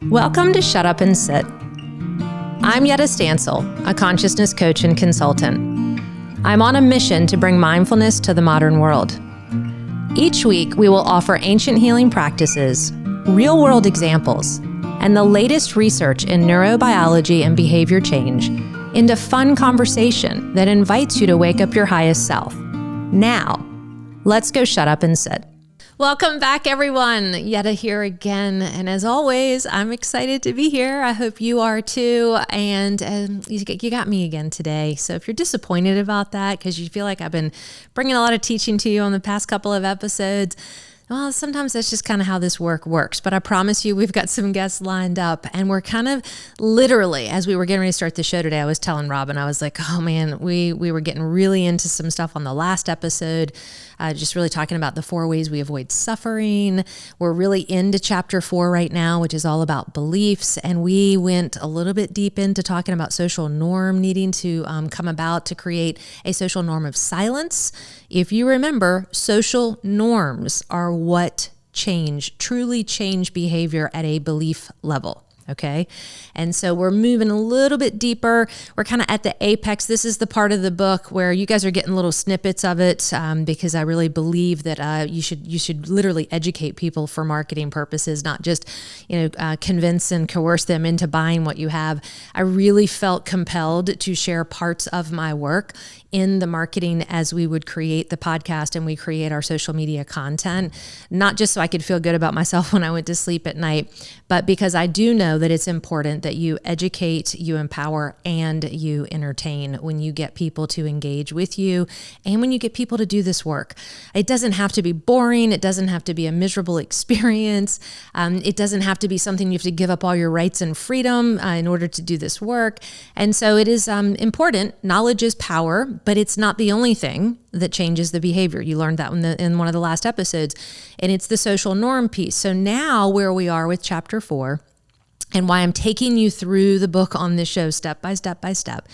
Welcome to Shut Up and Sit. I'm Yedda a consciousness coach and consultant. I'm on a mission to bring mindfulness to the modern world. Each week, we will offer ancient healing practices, real-world examples, and the latest research in neurobiology and behavior change into fun conversation that invites you to wake up your highest self. Now, let's go shut up and sit. Welcome back, everyone. Yedda here again. And as always, I'm excited to be here. I hope you are too. And you got me again today. So if you're disappointed about that because you feel like I've been bringing a lot of teaching to you on the past couple of episodes, well, sometimes that's just kind of how this work works. But I promise you, we've got some guests lined up. And we're kind of literally, as we were getting ready to start the show today, I was telling Robin, I was like, oh man, we were getting really into some stuff on the last episode, just really talking about the 4 ways we avoid suffering. We're really into chapter 4 right now, which is all about beliefs. And we went a little bit deep into talking about social norm needing to come about to create a social norm of silence. If you remember, social norms are what truly change behavior at a belief level. Okay. And so we're moving a little bit deeper. We're kind of at the apex. This is the part of the book where you guys are getting little snippets of it because I really believe that you should literally educate people for marketing purposes, not just convince and coerce them into buying what you have. I really felt compelled to share parts of my work in the marketing as we would create the podcast and we create our social media content, not just so I could feel good about myself when I went to sleep at night, but because I do know that it's important that you educate, you empower, and you entertain when you get people to engage with you and when you get people to do this work. It doesn't have to be boring. It doesn't have to be a miserable experience. It doesn't have to be something you have to give up all your rights and freedom in order to do this work. And so it is important. Knowledge is power, but it's not the only thing that changes the behavior. You learned that in one of the last episodes, and it's the social norm piece. So now where we are with chapter 4, and why I'm taking you through the book on this show step by step by step,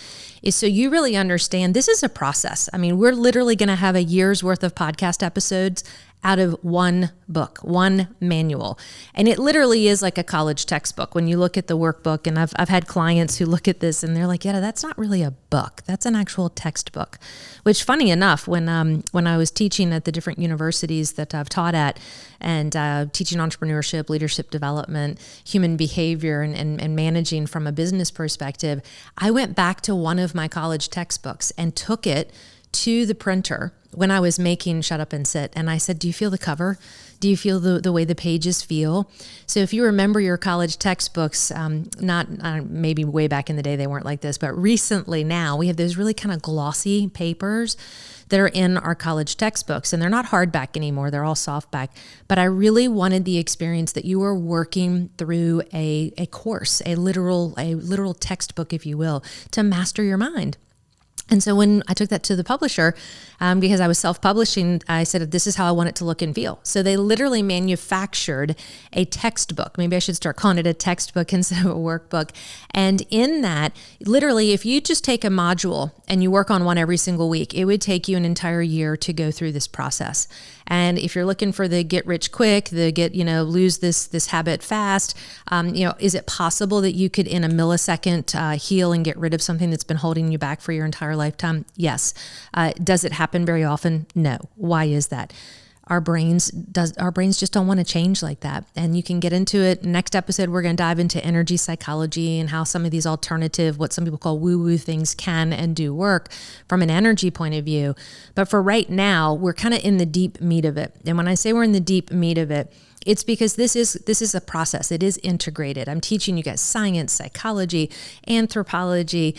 is so you really understand this is a process. I mean, we're literally going to have a year's worth of podcast episodes out of one book, one manual. And it literally is like a college textbook. When you look at the workbook, and I've had clients who look at this and they're like, yeah, that's not really a book. That's an actual textbook. Which, funny enough, when I was teaching at the different universities that I've taught at and teaching entrepreneurship, leadership development, human behavior, and managing from a business perspective, I went back to one of my college textbooks and took it to the printer when I was making Shut Up and Sit. And I said, do you feel the cover? Do you feel the way the pages feel? So if you remember your college textbooks, maybe way back in the day they weren't like this, but recently now we have those really kind of glossy papers that are in our college textbooks, and they're not hardback anymore. They're all softback. But I really wanted the experience that you were working through a course, a literal textbook, if you will, to master your mind. And so when I took that to the publisher, because I was self-publishing, I said, this is how I want it to look and feel. So they literally manufactured a textbook. Maybe I should start calling it a textbook instead of a workbook. And in that, literally, if you just take a module and you work on one every single week, it would take you an entire year to go through this process. And if you're looking for the get rich quick, lose this habit fast, is it possible that you could in a millisecond heal and get rid of something that's been holding you back for your entire lifetime? Yes. Does it happen very often? No. Why is that? Our brains just don't want to change like that. And you can get into it. Next episode, we're going to dive into energy psychology and how some of these alternative, what some people call woo-woo things can and do work from an energy point of view. But for right now, we're kind of in the deep meat of it. And when I say we're in the deep meat of it, it's because this is a process. It is integrated. I'm teaching you guys science, psychology, anthropology,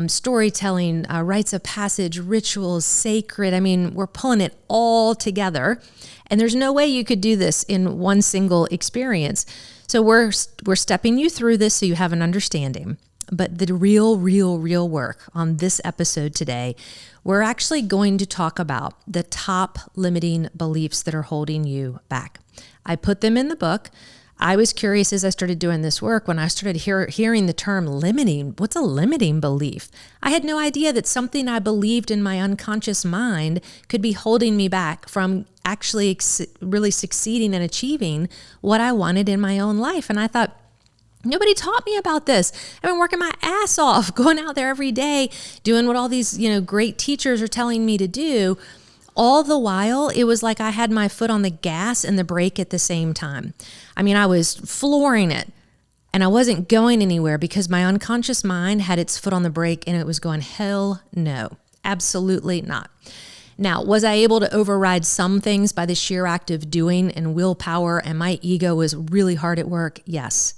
storytelling, rites of passage, rituals, sacred. I mean, we're pulling it all together. And there's no way you could do this in one single experience. So we're stepping you through this so you have an understanding. But the real work on this episode today, we're actually going to talk about the top limiting beliefs that are holding you back. I put them in the book. I was curious as I started doing this work when I started hearing the term limiting. What's a limiting belief? I had no idea that something I believed in my unconscious mind could be holding me back from actually really succeeding and achieving what I wanted in my own life. And I thought, Nobody taught me about this. I've been working my ass off, going out there every day, doing what all these, great teachers are telling me to do. All the while, it was like I had my foot on the gas and the brake at the same time. I mean, I was flooring it and I wasn't going anywhere because my unconscious mind had its foot on the brake and it was going, hell no, absolutely not. Now, was I able to override some things by the sheer act of doing and willpower, and my ego was really hard at work? Yes.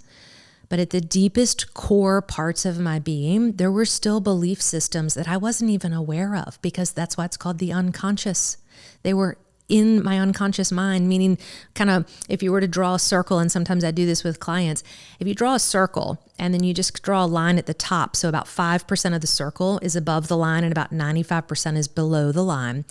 But at the deepest core parts of my being, there were still belief systems that I wasn't even aware of, because that's why it's called the unconscious. They were in my unconscious mind, meaning kind of if you were to draw a circle, and sometimes I do this with clients, if you draw a circle and then you just draw a line at the top, so about 5% of the circle is above the line and about 95% is below the line.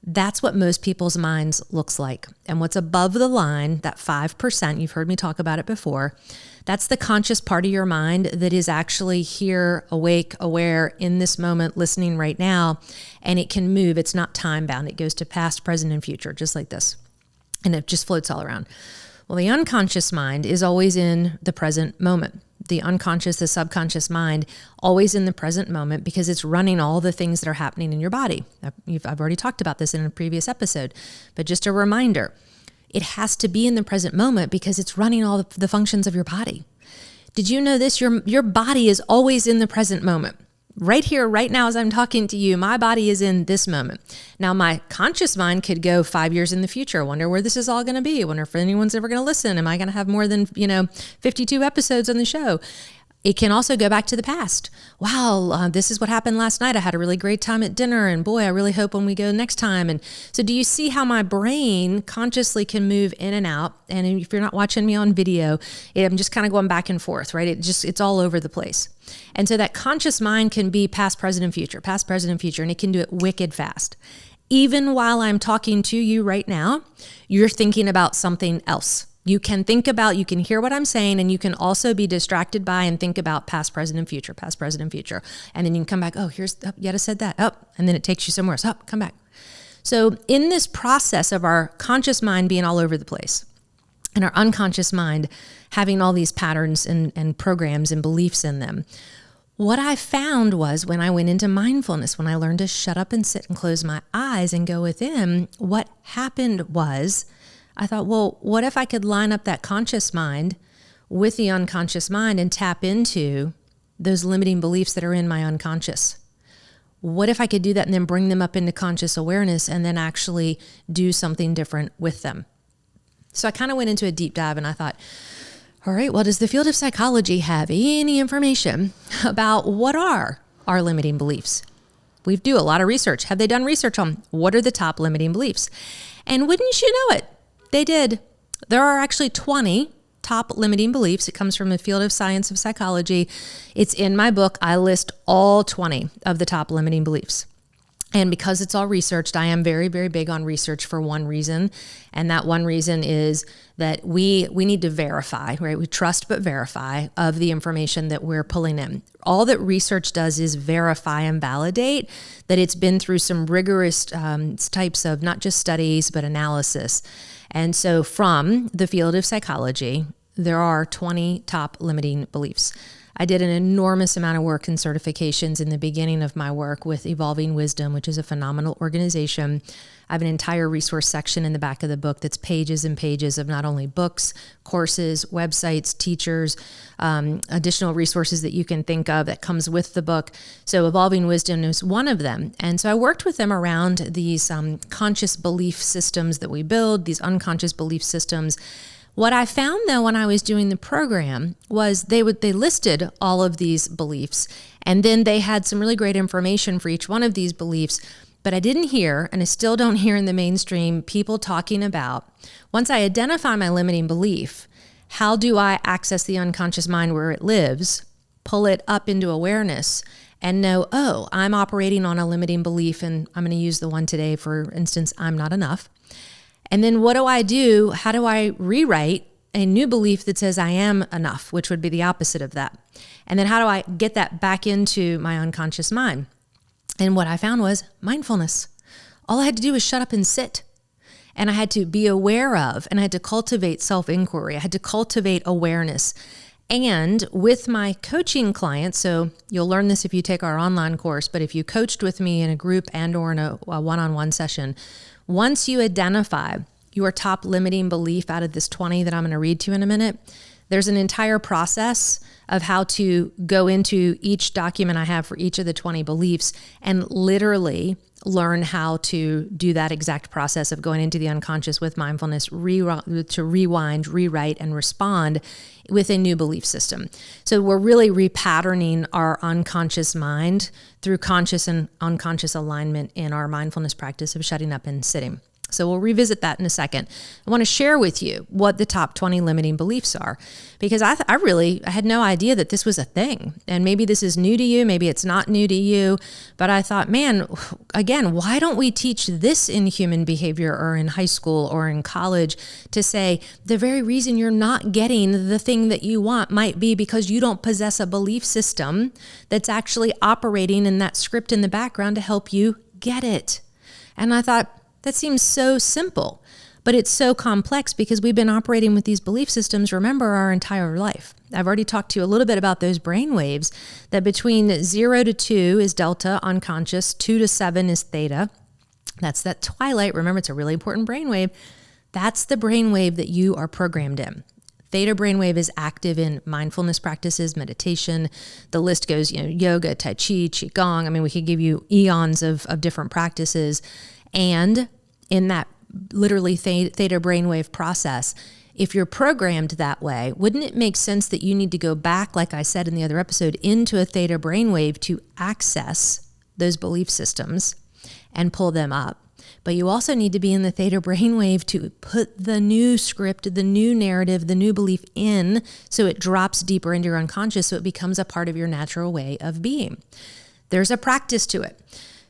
That's what most people's minds looks like. And what's above the line, that 5%, you've heard me talk about it before, that's the conscious part of your mind that is actually here, awake, aware, in this moment, listening right now, and it can move. It's not time bound. It goes to past, present, and future, just like this. And it just floats all around. Well, the unconscious mind is always in the present moment. The unconscious, the subconscious mind, always in the present moment, because it's running all the things that are happening in your body. I've already talked about this in a previous episode, but just a reminder, it has to be in the present moment because it's running all the functions of your body. Did you know this? Your body is always in the present moment. Right here, right now, as I'm talking to you, my body is in this moment. Now, my conscious mind could go 5 years in the future. I wonder where this is all going to be. I wonder if anyone's ever going to listen. Am I going to have more than, 52 episodes on the show? It can also go back to the past. Wow, this is what happened last night. I had a really great time at dinner, and boy, I really hope when we go next time. And so do you see how my brain consciously can move in and out? And if you're not watching me on video, I'm just kind of going back and forth, right? It's all over the place. And so that conscious mind can be past, present, and future, and it can do it wicked fast. Even while I'm talking to you right now, you're thinking about something else. You can hear what I'm saying, and you can also be distracted by and think about past, present, and future. And then you can come back, Yedda said that, and then it takes you somewhere else, come back. So in this process of our conscious mind being all over the place and our unconscious mind having all these patterns and programs and beliefs in them, what I found was when I went into mindfulness, when I learned to shut up and sit and close my eyes and go within, what happened was I thought, well, what if I could line up that conscious mind with the unconscious mind and tap into those limiting beliefs that are in my unconscious? What if I could do that and then bring them up into conscious awareness and then actually do something different with them? So I kind of went into a deep dive and I thought, all right, well, does the field of psychology have any information about what are our limiting beliefs? We do a lot of research. Have they done research on what are the top limiting beliefs? And wouldn't you know it? They did. There are actually 20 top limiting beliefs. It comes from the field of science of psychology. It's in my book. I list all 20 of the top limiting beliefs. And because it's all researched, I am very, very big on research for one reason. And that one reason is that we need to verify, right? We trust but verify of the information that we're pulling in. All that research does is verify and validate that it's been through some rigorous types of not just studies, but analysis. And so from the field of psychology, there are 20 top limiting beliefs. I did an enormous amount of work and certifications in the beginning of my work with Evolving Wisdom, which is a phenomenal organization. I have an entire resource section in the back of the book that's pages and pages of not only books, courses, websites, teachers, additional resources that you can think of that comes with the book. So Evolving Wisdom is one of them. And so I worked with them around these conscious belief systems that we build, these unconscious belief systems. What I found, though, when I was doing the program was they listed all of these beliefs, and then they had some really great information for each one of these beliefs. But I didn't hear, and I still don't hear in the mainstream, people talking about, once I identify my limiting belief, how do I access the unconscious mind where it lives, pull it up into awareness, and know, oh, I'm operating on a limiting belief, and I'm going to use the one today, for instance, I'm not enough. And then what do I do? How do I rewrite a new belief that says I am enough, which would be the opposite of that? And then how do I get that back into my unconscious mind? And what I found was mindfulness. All I had to do was shut up and sit. And I had to be aware of, and I had to cultivate self-inquiry. I had to cultivate awareness. And with my coaching clients, so you'll learn this if you take our online course, but if you coached with me in a group and or in a one-on-one session, once you identify your top limiting belief out of this 20 that I'm going to read to you in a minute, there's an entire process of how to go into each document I have for each of the 20 beliefs and literally learn how to do that exact process of going into the unconscious with mindfulness, to rewind, rewrite, and respond with a new belief system. So we're really repatterning our unconscious mind through conscious and unconscious alignment in our mindfulness practice of shutting up and sitting. So we'll revisit that in a second. I want to share with you what the top 20 limiting beliefs are, because I had no idea that this was a thing. And maybe this is new to you, maybe it's not new to you, but I thought, man, again, why don't we teach this in human behavior or in high school or in college to say the very reason you're not getting the thing that you want might be because you don't possess a belief system that's actually operating in that script in the background to help you get it. And I thought, that seems so simple, but it's so complex because we've been operating with these belief systems, remember, our entire life. I've already talked to you a little bit about those brain waves, that between 0 to 2 is delta, unconscious, 2 to 7 is theta. That's that twilight. Remember, it's a really important brain wave. That's the brain wave that you are programmed in. Theta brainwave is active in mindfulness practices, meditation. The list goes, yoga, tai chi, qigong. I mean, we could give you eons of different practices. And in that literally theta brainwave process, if you're programmed that way, wouldn't it make sense that you need to go back, like I said in the other episode, into a theta brainwave to access those belief systems and pull them up? But you also need to be in the theta brainwave to put the new script, the new narrative, the new belief in, so it drops deeper into your unconscious, so it becomes a part of your natural way of being. There's a practice to it.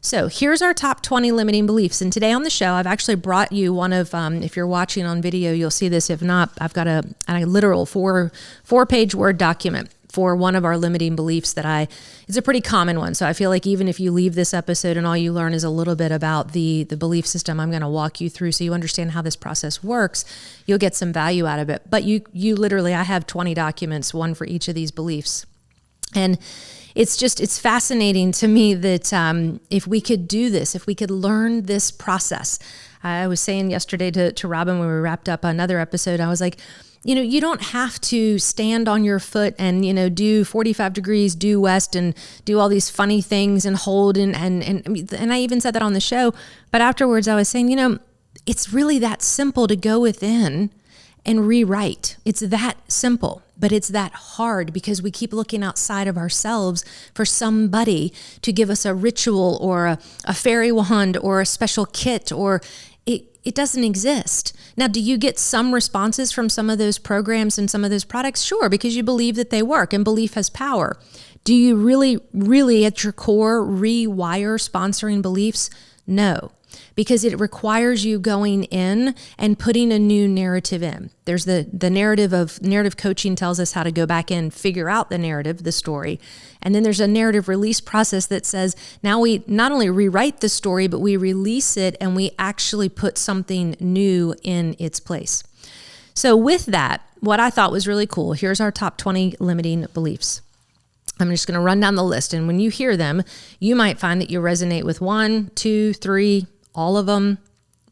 So here's our top 20 limiting beliefs. And today on the show, I've actually brought you one of, if you're watching on video, you'll see this. If not, I've got a literal four-page Word document for one of our limiting beliefs it's a pretty common one. So I feel like even if you leave this episode and all you learn is a little bit about the belief system I'm going to walk you through so you understand how this process works, you'll get some value out of it. But you literally, I have 20 documents, one for each of these beliefs. And it's fascinating to me that if we could do this, if we could learn this process. I was saying yesterday to Robin when we wrapped up another episode, I was like, you don't have to stand on your foot and, do 45 degrees due west and do all these funny things and hold and I even said that on the show. But afterwards I was saying, it's really that simple to go within and rewrite. It's that simple, but it's that hard because we keep looking outside of ourselves for somebody to give us a ritual or a fairy wand or a special kit, or it doesn't exist. Now, do you get some responses from some of those programs and some of those products? Sure, because you believe that they work and belief has power. Do you really, really at your core rewire sponsoring beliefs? No. Because it requires you going in and putting a new narrative in. There's the narrative coaching tells us how to go back in, figure out the narrative, the story. And then there's a narrative release process that says now we not only rewrite the story, but we release it and we actually put something new in its place. So with that, what I thought was really cool, here's our top 20 limiting beliefs. I'm just going to run down the list. And when you hear them, you might find that you resonate with 1, 2, 3, all of them,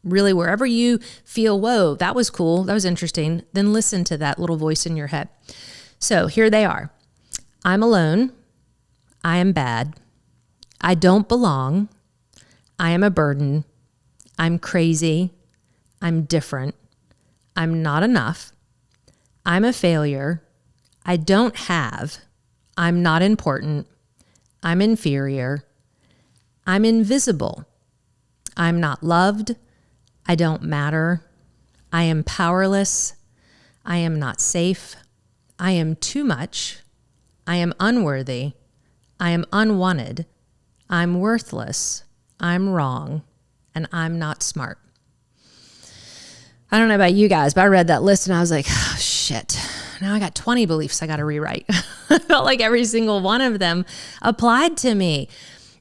really wherever you feel, whoa, that was cool, that was interesting, then listen to that little voice in your head. So here they are. I'm alone. I am bad. I don't belong. I am a burden. I'm crazy. I'm different. I'm not enough. I'm a failure. I don't have. I'm not important. I'm inferior. I'm invisible. I'm not loved. I don't matter. I am powerless. I am not safe. I am too much. I am unworthy. I am unwanted. I'm worthless. I'm wrong. And I'm not smart. I don't know about you guys, but I read that list and I was like, oh, shit. Now I got 20 beliefs I got to rewrite. I felt like every single one of them applied to me.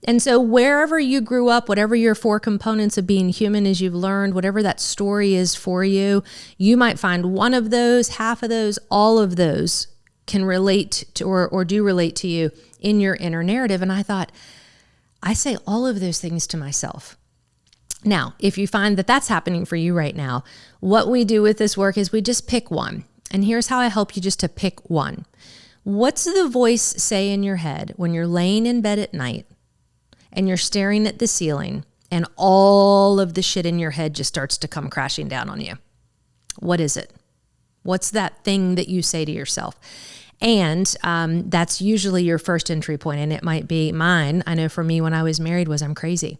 And so wherever you grew up, whatever your 4 components of being human as you've learned, whatever that story is for you, you might find one of those, half of those, all of those can relate to or do relate to you in your inner narrative. And I thought, I say all of those things to myself. Now, if you find that that's happening for you right now, what we do with this work is we just pick one. And here's how I help you just to pick one. What's the voice say in your head when you're laying in bed at night and you're staring at the ceiling and all of the shit in your head just starts to come crashing down on you? What is it? What's that thing that you say to yourself? And that's usually your first entry point, and it might be mine. I know for me when I was married was I'm crazy.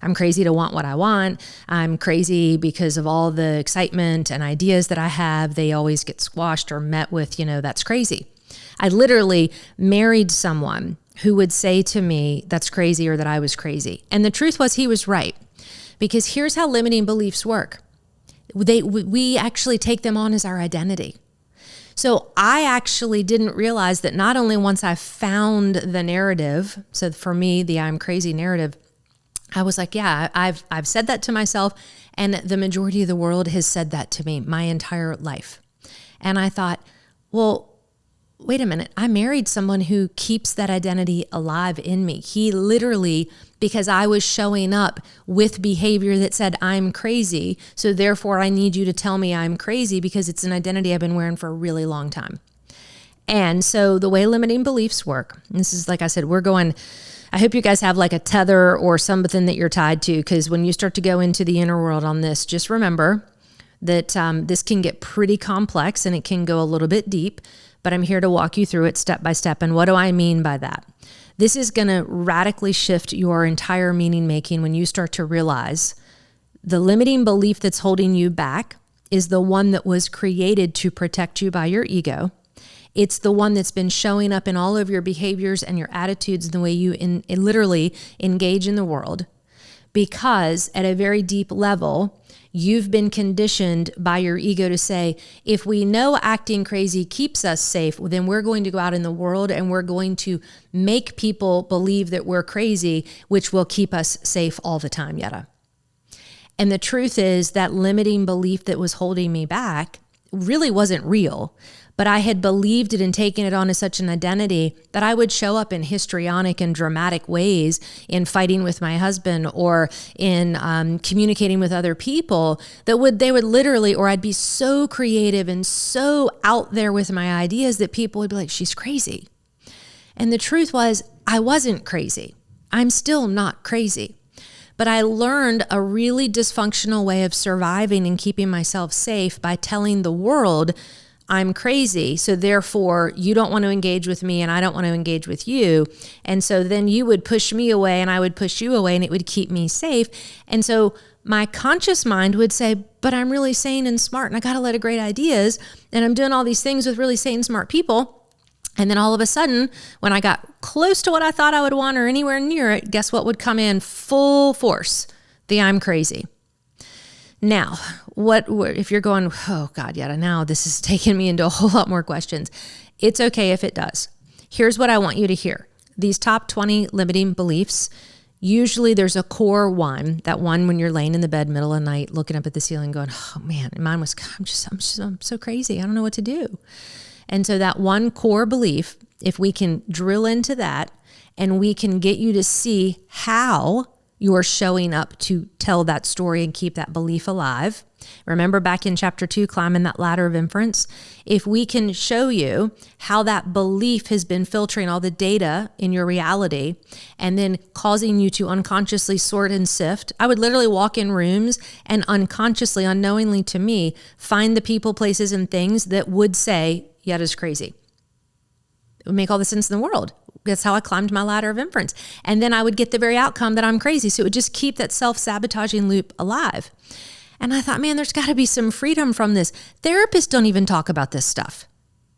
I'm crazy to want what I want. I'm crazy because of all the excitement and ideas that I have. They always get squashed or met with, that's crazy. I literally married someone who would say to me, that's crazy, or that I was crazy. And the truth was he was right, because here's how limiting beliefs work. We actually take them on as our identity. So I actually didn't realize that not only once I found the narrative, so for me, the I'm crazy narrative, I was like, yeah, I've said that to myself, and the majority of the world has said that to me my entire life. And I thought, well, wait a minute, I married someone who keeps that identity alive in me. He literally, because I was showing up with behavior that said I'm crazy, so therefore I need you to tell me I'm crazy, because it's an identity I've been wearing for a really long time. And so the way limiting beliefs work, this is, like I said, I hope you guys have like a tether or something that you're tied to, because when you start to go into the inner world on this, just remember that this can get pretty complex and it can go a little bit deep, but I'm here to walk you through it step by step. And what do I mean by that? This is going to radically shift your entire meaning making when you start to realize the limiting belief that's holding you back is the one that was created to protect you by your ego. It's the one that's been showing up in all of your behaviors and your attitudes and the way you literally engage in the world, because at a very deep level, you've been conditioned by your ego to say, if we know acting crazy keeps us safe, then we're going to go out in the world and we're going to make people believe that we're crazy, which will keep us safe all the time, Yedda. And the truth is that limiting belief that was holding me back really wasn't real, but I had believed it and taken it on as such an identity that I would show up in histrionic and dramatic ways in fighting with my husband or in communicating with other people that they would literally, or I'd be so creative and so out there with my ideas that people would be like, she's crazy. And the truth was, I wasn't crazy. I'm still not crazy. But I learned a really dysfunctional way of surviving and keeping myself safe by telling the world I'm crazy, so therefore you don't want to engage with me and I don't want to engage with you. And so then you would push me away and I would push you away, and it would keep me safe. And so my conscious mind would say, but I'm really sane and smart and I got a lot of great ideas and I'm doing all these things with really sane, smart people. And then all of a sudden, when I got close to what I thought I would want or anywhere near it, guess what would come in full force? The I'm crazy. Now, what if you're going, oh God, Yedda, now this is taking me into a whole lot more questions. It's okay if it does. Here's what I want you to hear. These top 20 limiting beliefs, usually there's a core one, that one when you're laying in the bed middle of the night, looking up at the ceiling going, oh man, and mine was, I'm so crazy. I don't know what to do. And so that one core belief, if we can drill into that and we can get you to see how you're showing up to tell that story and keep that belief alive. Remember back in chapter 2, climbing that ladder of inference? If we can show you how that belief has been filtering all the data in your reality and then causing you to unconsciously sort and sift, I would literally walk in rooms and unconsciously, unknowingly to me, find the people, places, and things that would say, Yedda's crazy. It would make all the sense in the world. That's how I climbed my ladder of inference. And then I would get the very outcome that I'm crazy. So it would just keep that self-sabotaging loop alive. And I thought, man, there's got to be some freedom from this. Therapists don't even talk about this stuff.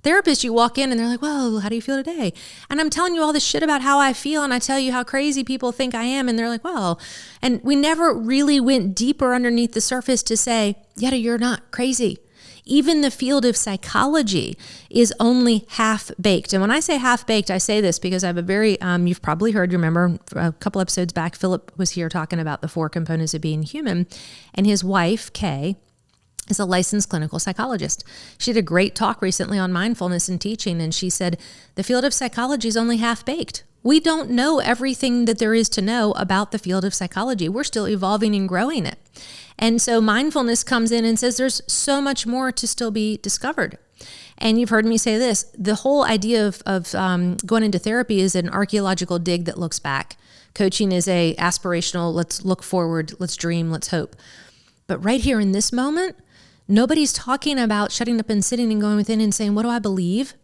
Therapists, you walk in and they're like, well, how do you feel today? And I'm telling you all this shit about how I feel, and I tell you how crazy people think I am, and they're like, well, and we never really went deeper underneath the surface to say, Yedda, you're not crazy. Even the field of psychology is only half-baked. And when I say half-baked, I say this because I have a very, you've probably heard, you remember a couple episodes back, Philip was here talking about the 4 components of being human. And his wife, Kay, is a licensed clinical psychologist. She did a great talk recently on mindfulness and teaching, and she said, the field of psychology is only half-baked. We don't know everything that there is to know about the field of psychology. We're still evolving and growing it. And so mindfulness comes in and says there's so much more to still be discovered. And you've heard me say this, the whole idea of going into therapy is an archaeological dig that looks back. Coaching is a aspirational, let's look forward, let's dream, let's hope. But right here in this moment, nobody's talking about shutting up and sitting and going within and saying, what do I believe?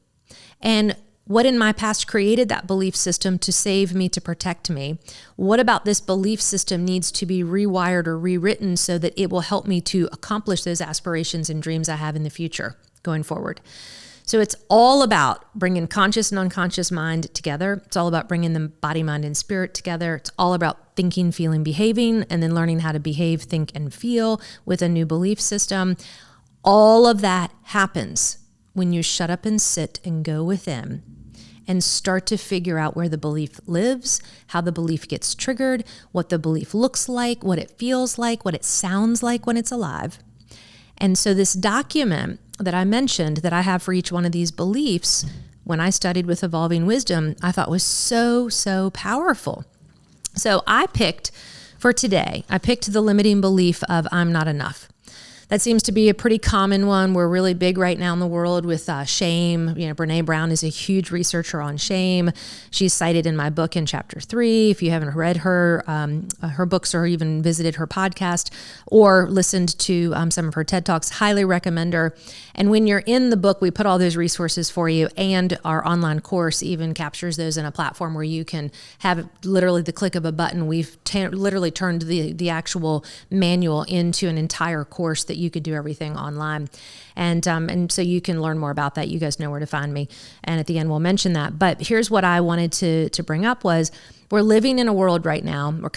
And what in my past created that belief system to save me, to protect me? What about this belief system needs to be rewired or rewritten so that it will help me to accomplish those aspirations and dreams I have in the future going forward? So it's all about bringing conscious and unconscious mind together. It's all about bringing the body, mind, and spirit together. It's all about thinking, feeling, behaving, and then learning how to behave, think, and feel with a new belief system. All of that happens when you shut up and sit and go within and start to figure out where the belief lives, how the belief gets triggered, what the belief looks like, what it feels like, what it sounds like when it's alive. And so this document that I mentioned that I have for each one of these beliefs, when I studied with Evolving Wisdom, I thought was so powerful. So I picked the limiting belief of I'm not enough. That seems to be a pretty common one. We're really big right now in the world with shame. Brene Brown is a huge researcher on shame. She's cited in my book in chapter 3. If you haven't read her books or even visited her podcast or listened to some of her TED Talks, highly recommend her. And when you're in the book, we put all those resources for you, and our online course even captures those in a platform where you can have literally the click of a button. We've literally turned the actual manual into an entire course that you could do everything online. And so you can learn more about that. You guys know where to find me. And at the end, we'll mention that. But here's what I wanted to bring up was, we're living in a world right now. We're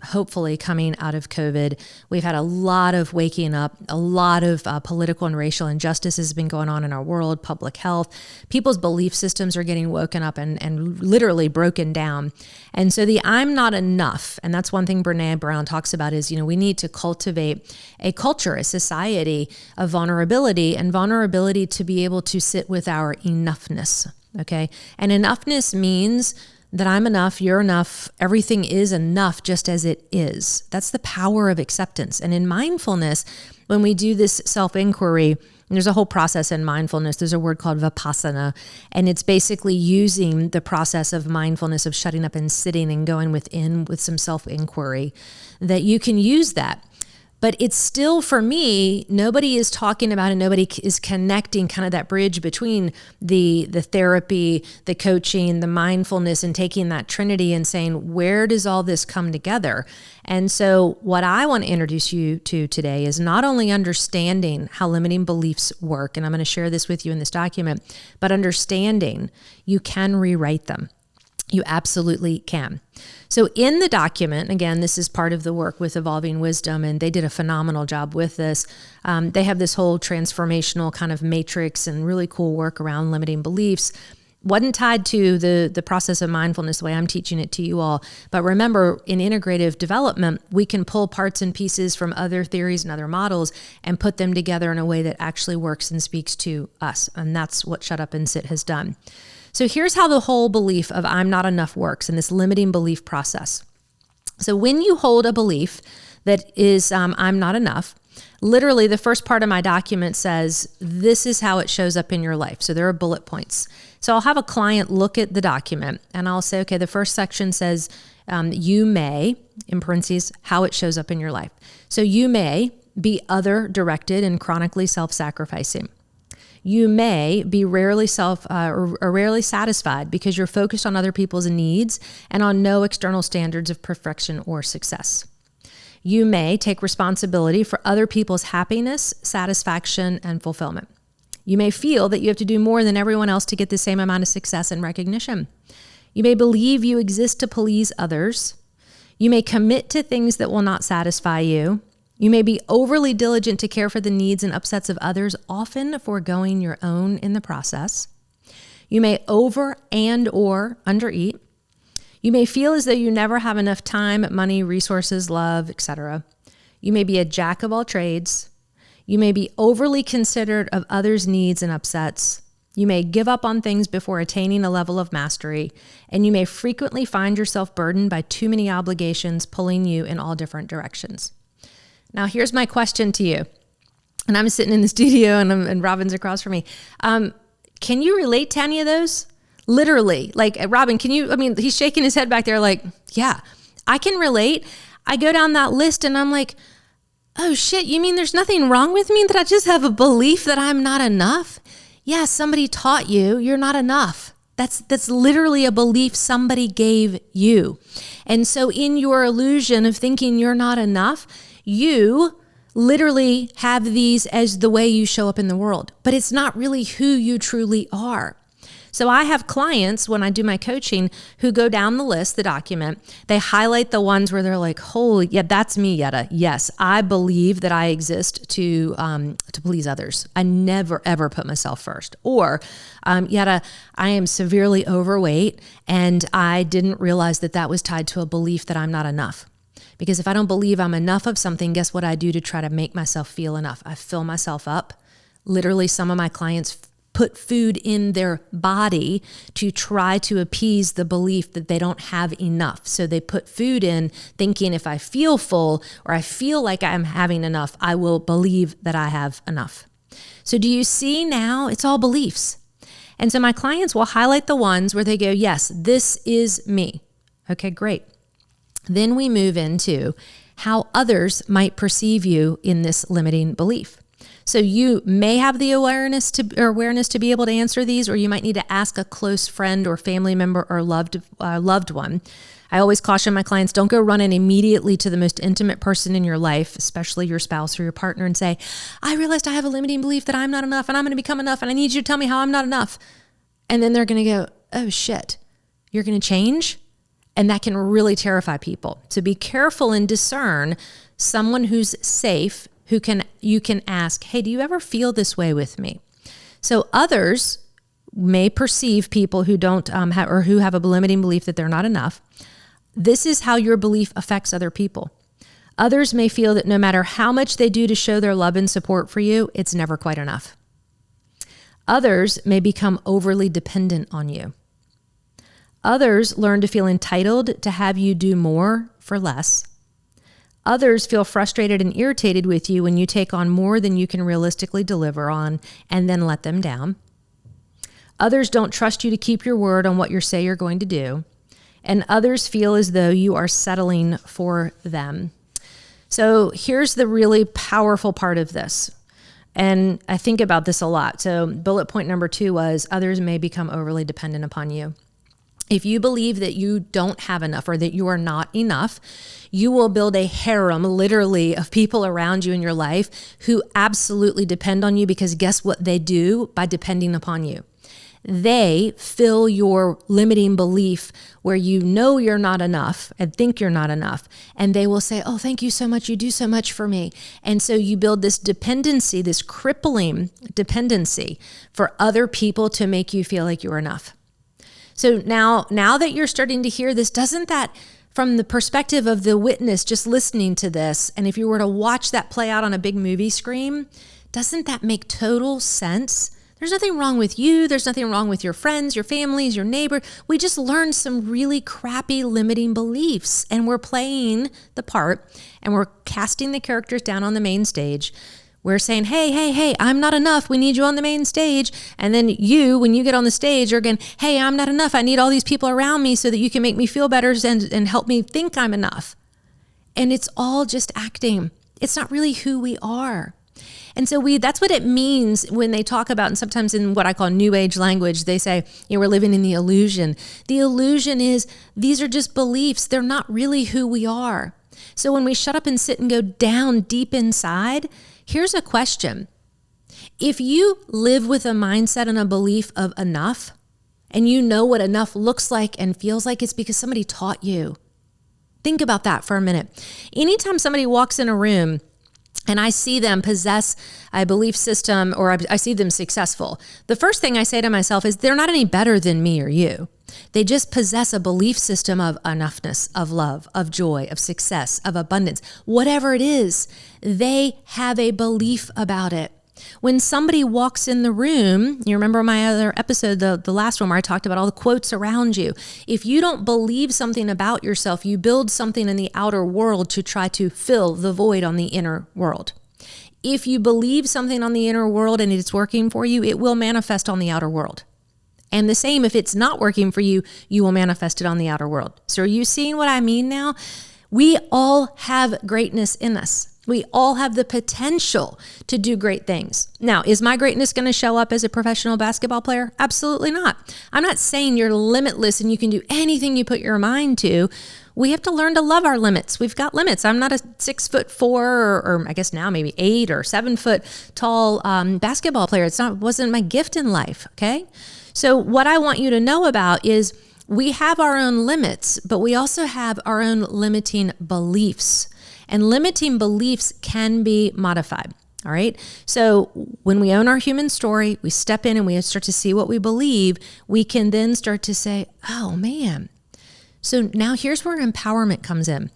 hopefully coming out of COVID. We've had a lot of waking up, a lot of political and racial injustice has been going on in our world, public health. People's belief systems are getting woken up and literally broken down. And so the I'm not enough, and that's one thing Brene Brown talks about is, we need to cultivate a culture, a society of vulnerability, and vulnerability to be able to sit with our enoughness, okay? And enoughness means that I'm enough, you're enough, everything is enough just as it is. That's the power of acceptance. And in mindfulness, when we do this self-inquiry, there's a whole process in mindfulness. There's a word called vipassana, and it's basically using the process of mindfulness, of shutting up and sitting and going within with some self-inquiry, that you can use that. But it's still, for me, nobody is talking about it. Nobody is connecting kind of that bridge between the therapy, the coaching, the mindfulness, and taking that trinity and saying, where does all this come together? And so what I want to introduce you to today is not only understanding how limiting beliefs work, and I'm going to share this with you in this document, but understanding you can rewrite them. You absolutely can. So in the document, again, this is part of the work with Evolving Wisdom, and they did a phenomenal job with this. They have this whole transformational kind of matrix and really cool work around limiting beliefs. Wasn't tied to the process of mindfulness the way I'm teaching it to you all. But remember, in integrative development, we can pull parts and pieces from other theories and other models and put them together in a way that actually works and speaks to us. And that's what Shut Up and Sit has done. So here's how the whole belief of I'm not enough works in this limiting belief process. So when you hold a belief that is I'm not enough, literally the first part of my document says this is how it shows up in your life. So there are bullet points. So I'll have a client look at the document and I'll say, okay, the first section says you may, in parentheses, how it shows up in your life. So you may be other directed and chronically self-sacrificing. You may be rarely satisfied because you're focused on other people's needs and on no external standards of perfection or success. You may take responsibility for other people's happiness, satisfaction, and fulfillment. You may feel that you have to do more than everyone else to get the same amount of success and recognition. You may believe you exist to please others. You may commit to things that will not satisfy you. You may be overly diligent to care for the needs and upsets of others, often foregoing your own in the process. You may over and or undereat. You may feel as though you never have enough time, money, resources, love, etc. You may be a jack of all trades. You may be overly considerate of others' needs and upsets. You may give up on things before attaining a level of mastery, and you may frequently find yourself burdened by too many obligations pulling you in all different directions. Now, here's my question to you. And I'm sitting in the studio and Robin's across from me. Can you relate to any of those? Literally, like, Robin, he's shaking his head back there like, yeah, I can relate. I go down that list and I'm like, oh shit, you mean there's nothing wrong with me, that I just have a belief that I'm not enough? Yeah, somebody taught you you're not enough. That's literally a belief somebody gave you. And so in your illusion of thinking you're not enough, you literally have these as the way you show up in the world, but it's not really who you truly are. So I have clients when I do my coaching who go down the list, the document, they highlight the ones where they're like, holy, yeah, that's me, Yedda. Yes, I believe that I exist to please others. I never, ever put myself first. Or, Yedda, I am severely overweight and I didn't realize that that was tied to a belief that I'm not enough. Because if I don't believe I'm enough of something, guess what I do to try to make myself feel enough? I fill myself up. Literally, some of my clients put food in their body to try to appease the belief that they don't have enough. So they put food in thinking if I feel full or I feel like I'm having enough, I will believe that I have enough. So do you see now? It's all beliefs. And so my clients will highlight the ones where they go, yes, this is me. Okay, great. Then we move into how others might perceive you in this limiting belief. So you may have the awareness to be able to answer these, or you might need to ask a close friend or family member or loved one. I always caution my clients, don't go running immediately to the most intimate person in your life, especially your spouse or your partner, and say, I realized I have a limiting belief that I'm not enough and I'm going to become enough and I need you to tell me how I'm not enough. And then they're going to go, oh shit, you're going to change? And that can really terrify people. So be careful and discern someone who's safe, you can ask, hey, do you ever feel this way with me? So others may perceive people who don't have, or who have a limiting belief that they're not enough. This is how your belief affects other people. Others may feel that no matter how much they do to show their love and support for you, it's never quite enough. Others may become overly dependent on you. Others learn to feel entitled to have you do more for less. Others feel frustrated and irritated with you when you take on more than you can realistically deliver on and then let them down. Others don't trust you to keep your word on what you say you're going to do. And others feel as though you are settling for them. So here's the really powerful part of this. And I think about this a lot. So bullet point number 2 was others may become overly dependent upon you. If you believe that you don't have enough or that you are not enough, you will build a harem, literally, of people around you in your life who absolutely depend on you, because guess what they do by depending upon you? They fill your limiting belief where you know you're not enough and think you're not enough. And they will say, oh, thank you so much. You do so much for me. And so you build this dependency, this crippling dependency for other people to make you feel like you're enough. So now that you're starting to hear this, doesn't that, from the perspective of the witness just listening to this, and if you were to watch that play out on a big movie screen, doesn't that make total sense? There's nothing wrong with you. There's nothing wrong with your friends, your families, your neighbor. We just learned some really crappy limiting beliefs, and we're playing the part, and we're casting the characters down on the main stage. We're saying, hey, I'm not enough. We need you on the main stage. And then you, when you get on the stage, you're going, hey, I'm not enough. I need all these people around me so that you can make me feel better and help me think I'm enough. And it's all just acting. It's not really who we are. And so that's what it means when they talk about, and sometimes in what I call new age language, they say, we're living in the illusion. The illusion is these are just beliefs. They're not really who we are. So when we shut up and sit and go down deep inside, here's a question. If you live with a mindset and a belief of enough, and you know what enough looks like and feels like, it's because somebody taught you. Think about that for a minute. Anytime somebody walks in a room and I see them possess a belief system, or I see them successful, the first thing I say to myself is they're not any better than me or you. They just possess a belief system of enoughness, of love, of joy, of success, of abundance. Whatever it is, they have a belief about it. When somebody walks in the room, you remember my other episode, the last one where I talked about all the quotes around you. If you don't believe something about yourself, you build something in the outer world to try to fill the void on the inner world. If you believe something on the inner world and it's working for you, it will manifest on the outer world. And the same, if it's not working for you, you will manifest it on the outer world. So are you seeing what I mean now? We all have greatness in us. We all have the potential to do great things. Now, is my greatness going to show up as a professional basketball player? Absolutely not. I'm not saying you're limitless and you can do anything you put your mind to. We have to learn to love our limits. We've got limits. I'm not a 6'4" or I guess now maybe 8 or 7 foot tall basketball player. Wasn't my gift in life. Okay. So what I want you to know about is we have our own limits, but we also have our own limiting beliefs. And limiting beliefs can be modified. All right. So when we own our human story, we step in and we start to see what we believe. We can then start to say, oh man. So now here's where empowerment comes in.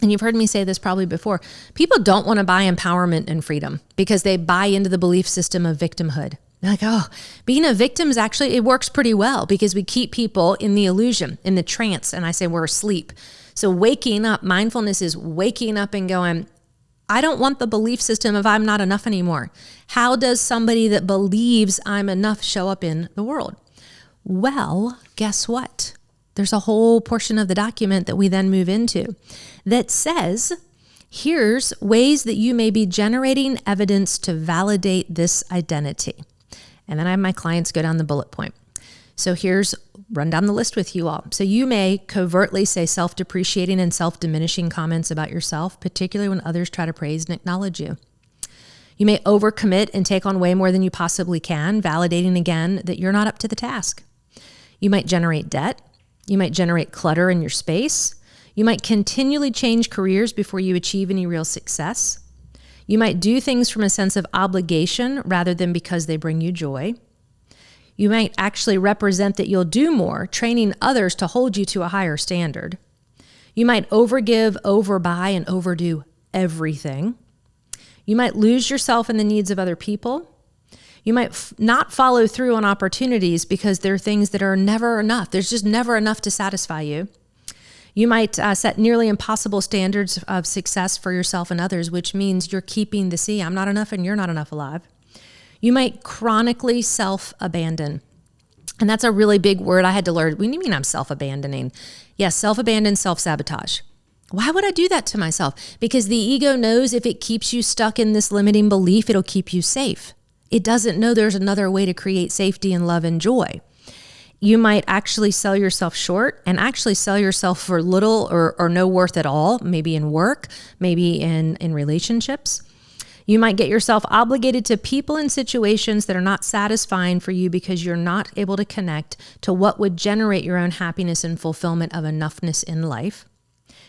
And you've heard me say this probably before. People don't want to buy empowerment and freedom because they buy into the belief system of victimhood. They're like, oh, being a victim is actually, it works pretty well because we keep people in the illusion, in the trance. And I say we're asleep. So waking up, mindfulness is waking up and going, I don't want the belief system of I'm not enough anymore. How does somebody that believes I'm enough show up in the world? Well, guess what? There's a whole portion of the document that we then move into that says, here's ways that you may be generating evidence to validate this identity. And then I have my clients go down the bullet point. So run down the list with you all. So you may covertly say self-depreciating and self-diminishing comments about yourself, particularly when others try to praise and acknowledge you. You may overcommit and take on way more than you possibly can, validating again that you're not up to the task. You might generate debt. You might generate clutter in your space. You might continually change careers before you achieve any real success. You might do things from a sense of obligation rather than because they bring you joy. You might actually represent that you'll do more, training others to hold you to a higher standard. You might overgive, overbuy, and overdo everything. You might lose yourself in the needs of other people. You might not follow through on opportunities because there are things that are never enough. There's just never enough to satisfy you. You might set nearly impossible standards of success for yourself and others, which means you're keeping the see, I'm not enough and you're not enough alive. You might chronically self-abandon. And that's a really big word I had to learn. What do you mean I'm self-abandoning? Yes, self-abandon, self-sabotage. Why would I do that to myself? Because the ego knows if it keeps you stuck in this limiting belief, it'll keep you safe. It doesn't know there's another way to create safety and love and joy. You might actually sell yourself short and actually sell yourself for little or no worth at all, maybe in work, maybe in relationships. You might get yourself obligated to people and situations that are not satisfying for you because you're not able to connect to what would generate your own happiness and fulfillment of enoughness in life.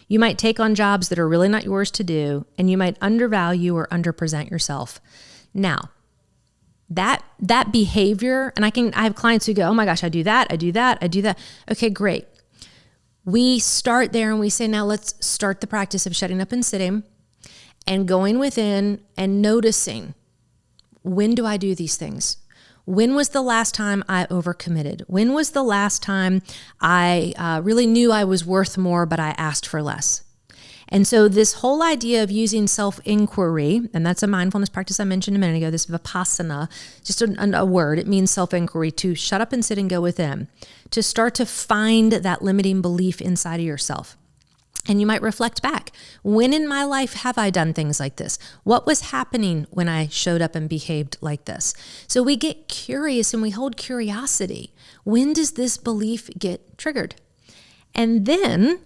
You might take on jobs that are really not yours to do, and you might undervalue or underpresent yourself. Now, that behavior, and I have clients who go, oh my gosh, I do that. Okay, great. We start there and we say, now let's start the practice of shutting up and sitting and going within and noticing, when do I do these things? When was the last time I overcommitted? When was the last time I really knew I was worth more, but I asked for less? And so this whole idea of using self-inquiry, and that's a mindfulness practice I mentioned a minute ago, this Vipassana, just a word, it means self-inquiry, to shut up and sit and go within, to start to find that limiting belief inside of yourself. And you might reflect back. When in my life have I done things like this? What was happening when I showed up and behaved like this? So we get curious and we hold curiosity. When does this belief get triggered? And then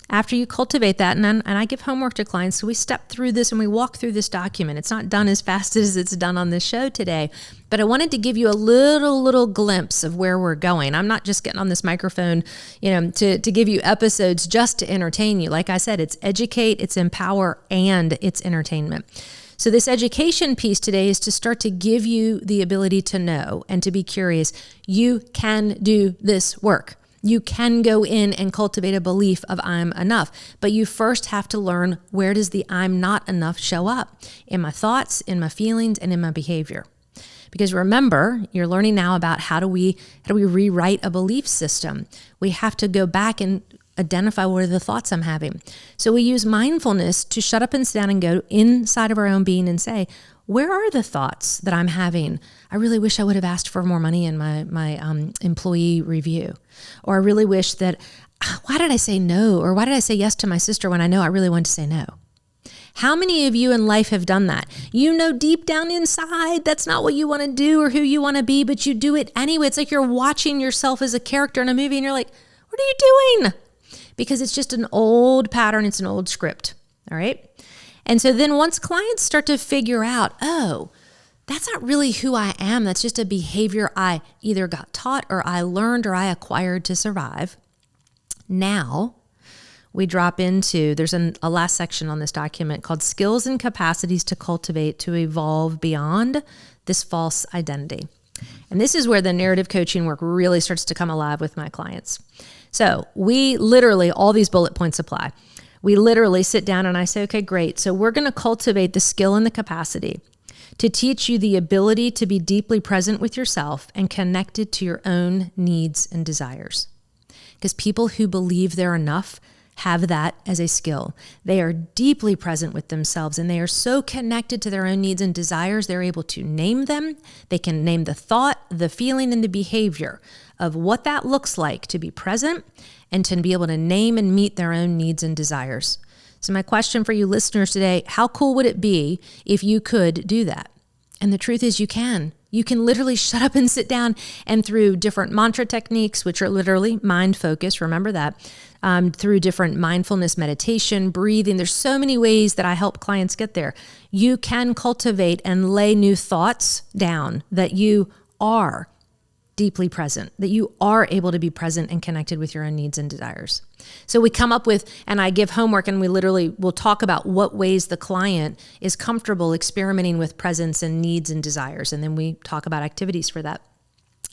after you cultivate that, and I give homework to clients, so we step through this and we walk through this document. It's not done as fast as it's done on this show today, but I wanted to give you a little glimpse of where we're going. I'm not just getting on this microphone, to give you episodes just to entertain you. Like I said, it's educate, it's empower, and it's entertainment. So this education piece today is to start to give you the ability to know and to be curious. You can do this work. You can go in and cultivate a belief of I'm enough, but you first have to learn, where does the I'm not enough show up? In my thoughts, in my feelings, and in my behavior. Because remember, you're learning now about how do we rewrite a belief system. We have to go back and identify what are the thoughts I'm having. So we use mindfulness to shut up and sit down and go inside of our own being and say, where are the thoughts that I'm having? I really wish I would have asked for more money in my employee review. Or I really wish that, why did I say no? Or why did I say yes to my sister when I know I really wanted to say no? How many of you in life have done that? You know deep down inside that's not what you want to do or who you want to be, but you do it anyway. It's like you're watching yourself as a character in a movie and you're like, what are you doing? Because it's just an old pattern. It's an old script. All right. And so then once clients start to figure out, oh, that's not really who I am. That's just a behavior I either got taught or I learned or I acquired to survive. Now we drop into, there's a last section on this document called skills and capacities to cultivate to evolve beyond this false identity. And this is where the narrative coaching work really starts to come alive with my clients. So we literally, all these bullet points apply. We literally sit down and I say, okay, great. So we're going to cultivate the skill and the capacity to teach you the ability to be deeply present with yourself and connected to your own needs and desires. Because people who believe they're enough have that as a skill. They are deeply present with themselves and they are so connected to their own needs and desires, they're able to name them. They can name the thought, the feeling, and the behavior of what that looks like to be present and to be able to name and meet their own needs and desires. So my question for you listeners today, how cool would it be if you could do that? And the truth is you can. You can literally shut up and sit down and through different mantra techniques, which are literally mind focus, remember that, through different mindfulness meditation, breathing. There's so many ways that I help clients get there. You can cultivate and lay new thoughts down that you are deeply present, that you are able to be present and connected with your own needs and desires. So we come up with, and I give homework and we literally will talk about what ways the client is comfortable experimenting with presence and needs and desires. And then we talk about activities for that.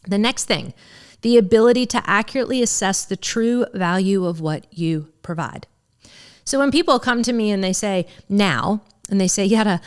The next thing, the ability to accurately assess the true value of what you provide. So when people come to me and they say, now, and they say, Yedda,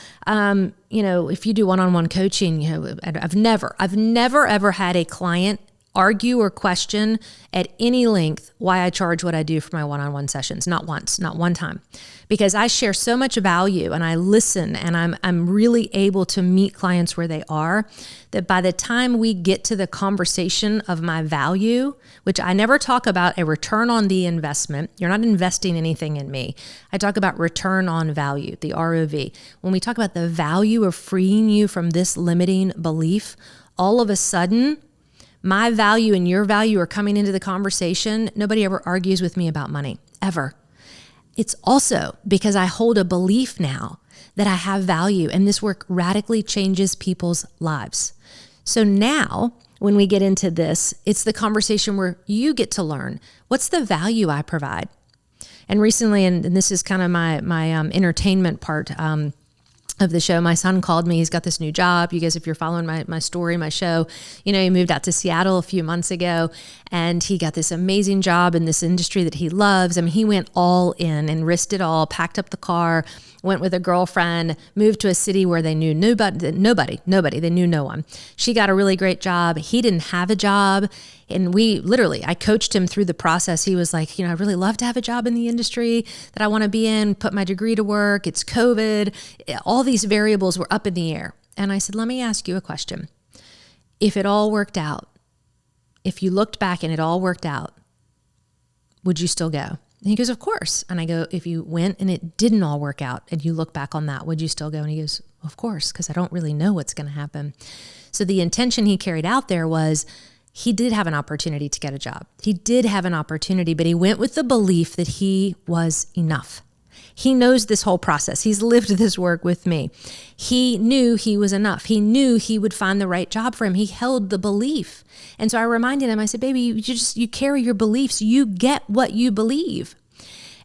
if you do one-on-one coaching, I've never ever had a client argue or question at any length why I charge what I do for my one-on-one sessions. Not once, not one time, because I share so much value and I listen and I'm really able to meet clients where they are, that by the time we get to the conversation of my value, which I never talk about a return on the investment. You're not investing anything in me. I talk about return on value, the ROV. When we talk about the value of freeing you from this limiting belief, all of a sudden, my value and your value are coming into the conversation. Nobody ever argues with me about money, ever. It's also because I hold a belief now that I have value, and this work radically changes people's lives. So now, when we get into this, it's the conversation where you get to learn, what's the value I provide? And recently, and this is kind of my entertainment part, of the show, my son called me. He's got this new job. You guys, if you're following my story, my show, he moved out to Seattle a few months ago and he got this amazing job in this industry that he loves. I mean, he went all in and risked it all, packed up the car, went with a girlfriend, moved to a city where they knew nobody, they knew no one. She got a really great job. He didn't have a job. And I coached him through the process. He was like, I really love to have a job in the industry that I want to be in, put my degree to work. It's COVID. All these variables were up in the air. And I said, let me ask you a question. If it all worked out, if you looked back and it all worked out, would you still go? And he goes, of course. And I go, if you went and it didn't all work out and you look back on that, would you still go? And he goes, of course, because I don't really know what's going to happen. So the intention he carried out there was, he did have an opportunity to get a job. He did have an opportunity, but he went with the belief that he was enough. He knows this whole process. He's lived this work with me. He knew he was enough. He knew he would find the right job for him. He held the belief. And so I reminded him, I said, baby, you carry your beliefs. You get what you believe.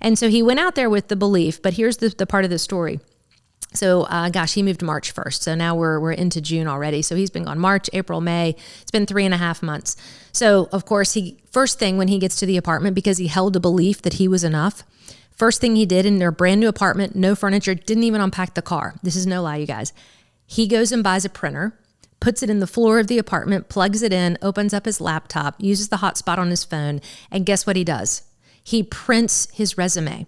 And so he went out there with the belief, but here's the part of the story. So, he moved March 1st. So now we're into June already. So he's been gone March, April, May. It's been 3.5 months. So of course, first thing when he gets to the apartment, because he held a belief that he was enough, first thing he did in their brand new apartment, no furniture, didn't even unpack the car. This is no lie, you guys. He goes and buys a printer, puts it in the floor of the apartment, plugs it in, opens up his laptop, uses the hotspot on his phone, and guess what he does? He prints his resume.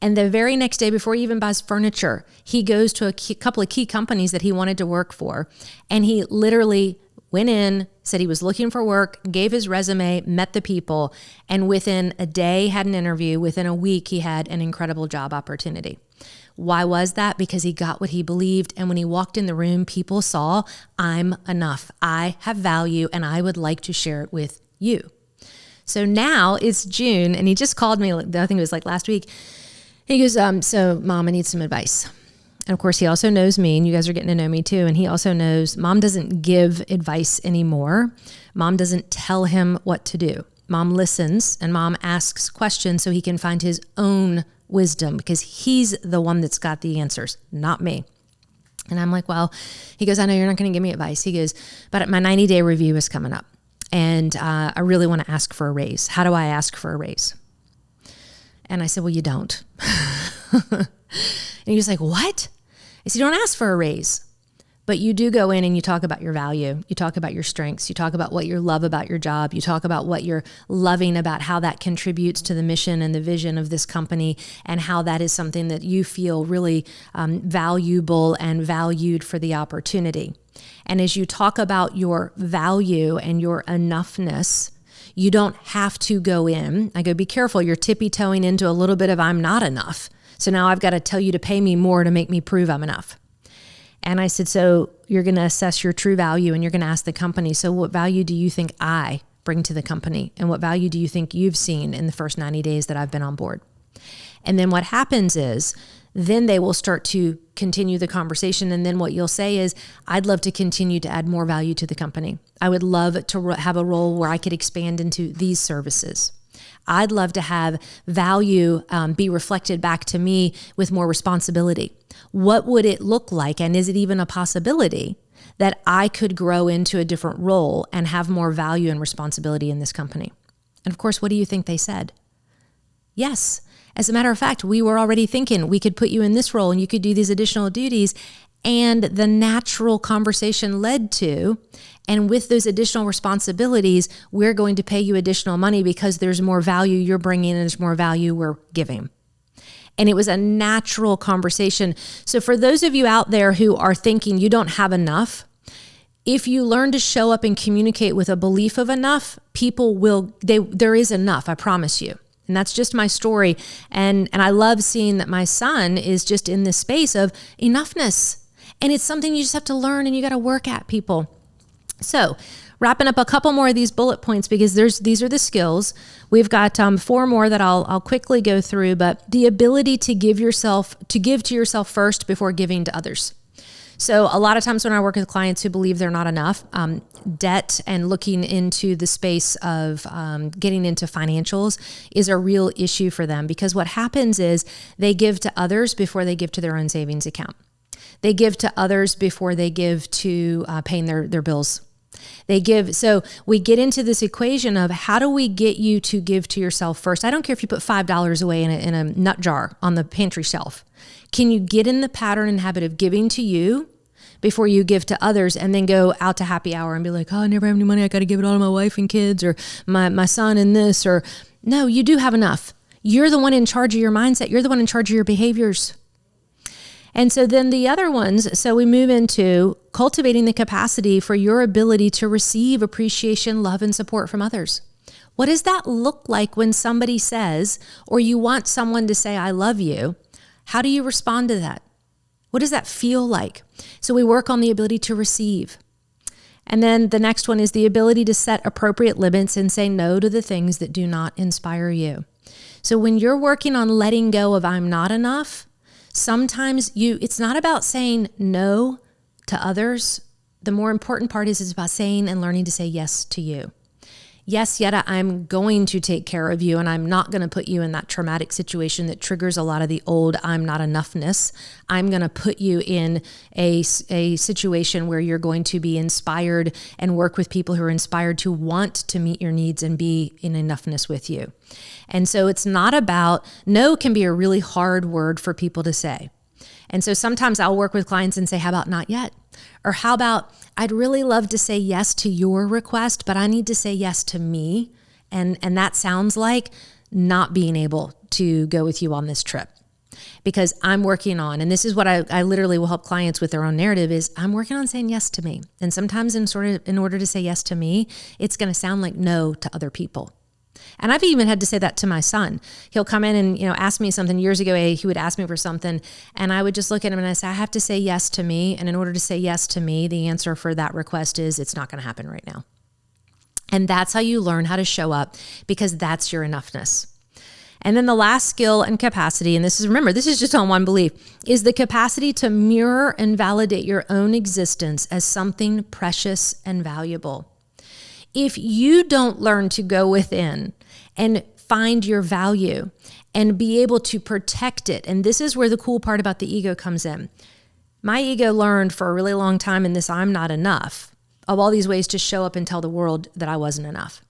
And the very next day, before he even buys furniture, he goes to a couple of key companies that he wanted to work for. And he literally went in, said he was looking for work, gave his resume, met the people, and within a day had an interview. Within a week, he had an incredible job opportunity. Why was that? Because he got what he believed. And when he walked in the room, people saw, I'm enough. I have value, and I would like to share it with you. So now it's June, and he just called me, I think it was like last week. He goes, so Mom, I need some advice. And of course, he also knows me, and you guys are getting to know me too. And he also knows Mom doesn't give advice anymore. Mom doesn't tell him what to do. Mom listens, and Mom asks questions so he can find his own wisdom, because he's the one that's got the answers, not me. And I'm like, well, he goes, I know you're not going to give me advice. He goes, but my 90-day review is coming up, and I really want to ask for a raise. How do I ask for a raise? And I said, well, you don't. And he was like, what? I said, you don't ask for a raise, but you do go in and you talk about your value. You talk about your strengths. You talk about what you love about your job. You talk about what you're loving about how that contributes to the mission and the vision of this company, and how that is something that you feel really valuable and valued for the opportunity. And as you talk about your value and your enoughness, you don't have to go in. I go, be careful. You're tippy-toeing into a little bit of I'm not enough. So now I've got to tell you to pay me more to make me prove I'm enough. And I said, so you're going to assess your true value, and you're going to ask the company, so what value do you think I bring to the company? And what value do you think you've seen in the first 90 days that I've been on board? And then what happens is, then they will start to continue the conversation. And then what you'll say is, I'd love to continue to add more value to the company. I would love to have a role where I could expand into these services. I'd love to have value be reflected back to me with more responsibility. What would it look like? And is it even a possibility that I could grow into a different role and have more value and responsibility in this company? And of course, what do you think they said? Yes. As a matter of fact, we were already thinking we could put you in this role and you could do these additional duties. And the natural conversation led to, and with those additional responsibilities, we're going to pay you additional money because there's more value you're bringing and there's more value we're giving. And it was a natural conversation. So for those of you out there who are thinking you don't have enough, if you learn to show up and communicate with a belief of enough, people will, there is enough, I promise you. And that's just my story. And I love seeing that my son is just in this space of enoughness. And it's something you just have to learn, and you got to work at, people. So wrapping up a couple more of these bullet points, because these are the skills. We've got 4 more that I'll quickly go through, but the ability to give to yourself first before giving to others. So a lot of times when I work with clients who believe they're not enough, debt and looking into the space of getting into financials is a real issue for them, because what happens is they give to others before they give to their own savings account. They give to others before they give to paying their bills. So we get into this equation of, how do we get you to give to yourself first? I don't care if you put $5 away in a nut jar on the pantry shelf. Can you get in the pattern and habit of giving to you before you give to others, and then go out to happy hour and be like, oh, I never have any money, I got to give it all to my wife and kids, or my son and this, or no, you do have enough. You're the one in charge of your mindset. You're the one in charge of your behaviors. And so then the other ones, so we move into cultivating the capacity for your ability to receive appreciation, love, and support from others. What does that look like when somebody says, or you want someone to say, I love you? How do you respond to that? What does that feel like? So we work on the ability to receive. And then the next one is the ability to set appropriate limits and say no to the things that do not inspire you. So when you're working on letting go of I'm not enough, sometimes it's not about saying no to others. The more important part is about saying and learning to say yes to you. Yes, Yedda, I'm going to take care of you, and I'm not going to put you in that traumatic situation that triggers a lot of the old I'm not enoughness. I'm going to put you in a situation where you're going to be inspired and work with people who are inspired to want to meet your needs and be in enoughness with you. And so it's not about, no can be a really hard word for people to say. And so sometimes I'll work with clients and say, how about not yet? Or how about, I'd really love to say yes to your request, but I need to say yes to me. And that sounds like not being able to go with you on this trip because I'm working on, and this is what I literally will help clients with their own narrative is I'm working on saying yes to me. And sometimes in order to say yes to me, it's going to sound like no to other people. And I've even had to say that to my son. He'll come in and, ask me something. Years ago, he would ask me for something, and I would just look at him and I say, I have to say yes to me. And in order to say yes to me, the answer for that request is it's not going to happen right now. And that's how you learn how to show up, because that's your enoughness. And then the last skill and capacity, and this is just on one belief, is the capacity to mirror and validate your own existence as something precious and valuable. If you don't learn to go within and find your value and be able to protect it, and this is where the cool part about the ego comes in. My ego learned for a really long time in this I'm not enough of all these ways to show up and tell the world that I wasn't enough.